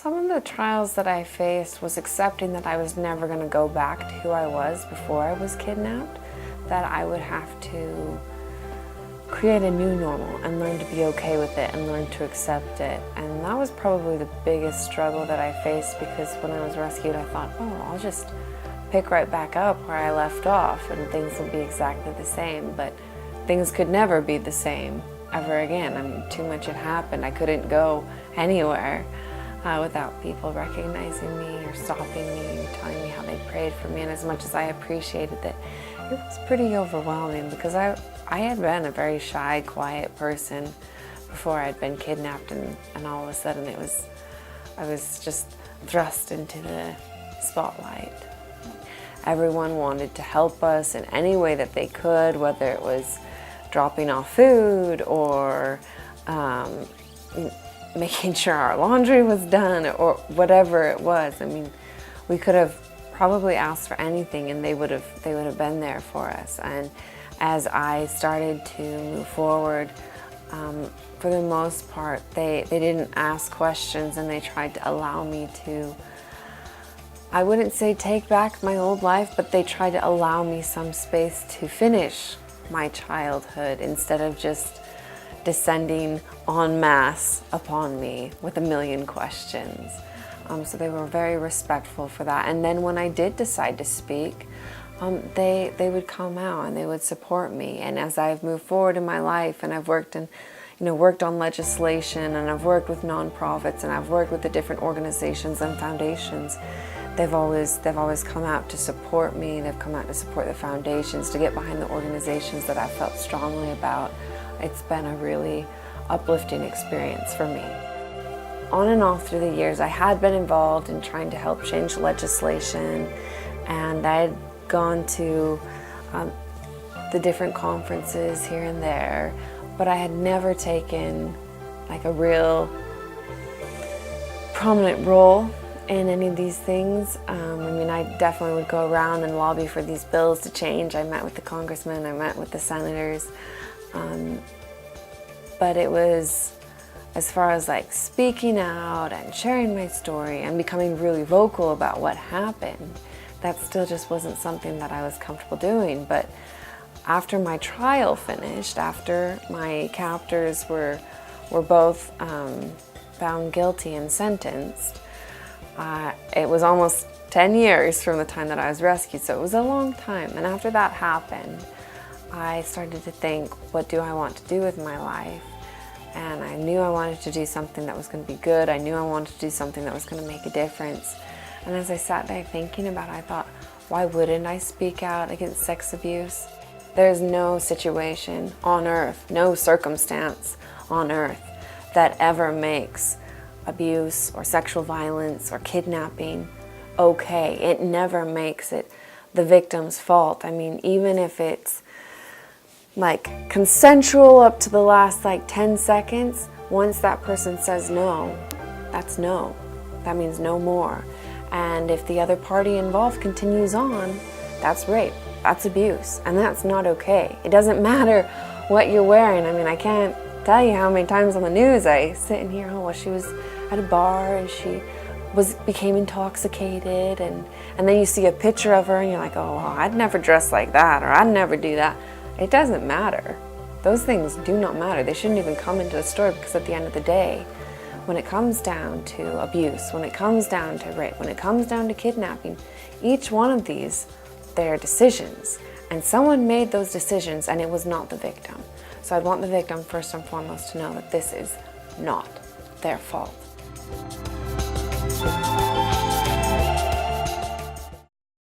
Some of the trials that I faced was accepting that I was never going to go back to who I was before I was kidnapped, that I would have to create a new normal and learn to be okay with it and learn to accept it. And that was probably the biggest struggle that I faced, because when I was rescued I thought, oh, I'll just pick right back up where I left off and things will be exactly the same. But things could never be the same ever again. I mean, too much had happened. I couldn't go anywhere without people recognizing me or stopping me or telling me how they prayed for me. And as much as I appreciated it, it was pretty overwhelming, because I had been a very shy, quiet person before I'd been kidnapped, and all of a sudden I was just thrust into the spotlight. Everyone wanted to help us in any way that they could, whether it was dropping off food or making sure our laundry was done or whatever it was. I mean, we could have probably asked for anything and they would have been there for us. And as I started to move forward, for the most part, they didn't ask questions, and they tried to allow me to, I wouldn't say take back my old life, but they tried to allow me some space to finish my childhood instead of just descending en masse upon me with a million questions. So they were very respectful for that. And then when I did decide to speak, they would come out and they would support me. And as I've moved forward in my life, and I've worked on legislation, and I've worked with nonprofits, and I've worked with the different organizations and foundations, they've always come out to support me. They've come out to support the foundations, to get behind the organizations that I felt strongly about. It's been a really uplifting experience for me. On and off through the years, I had been involved in trying to help change legislation, and I had gone to the different conferences here and there, but I had never taken like a real prominent role in any of these things. I mean, I definitely would go around and lobby for these bills to change. I met with the congressmen, I met with the senators, but it was, as far as like speaking out and sharing my story and becoming really vocal about what happened, that still just wasn't something that I was comfortable doing. But after my trial finished, after my captors were both found guilty and sentenced, it was almost 10 years from the time that I was rescued, so it was a long time. And after that happened, I started to think, what do I want to do with my life? And I knew I wanted to do something that was going to be good. I knew I wanted to do something that was going to make a difference. And as I sat there thinking about it, I thought, why wouldn't I speak out against sex abuse? There's no situation on earth, no circumstance on earth that ever makes abuse or sexual violence or kidnapping okay. It never makes it the victim's fault. I mean, even if it's like consensual up to the last like 10 seconds, once that person says no, that's no. That means no more. And if the other party involved continues on, that's rape, that's abuse, and that's not okay. It doesn't matter what you're wearing. I mean, I can't tell you how many times on the news I sit and hear, oh, well, she was at a bar and she became intoxicated, and then you see a picture of her and you're like, oh, well, I'd never dress like that, or I'd never do that. It doesn't matter. Those things do not matter. They shouldn't even come into the story, because at the end of the day, when it comes down to abuse, when it comes down to rape, when it comes down to kidnapping, each one of these, they're decisions. And someone made those decisions, and it was not the victim. So I'd want the victim first and foremost to know that this is not their fault.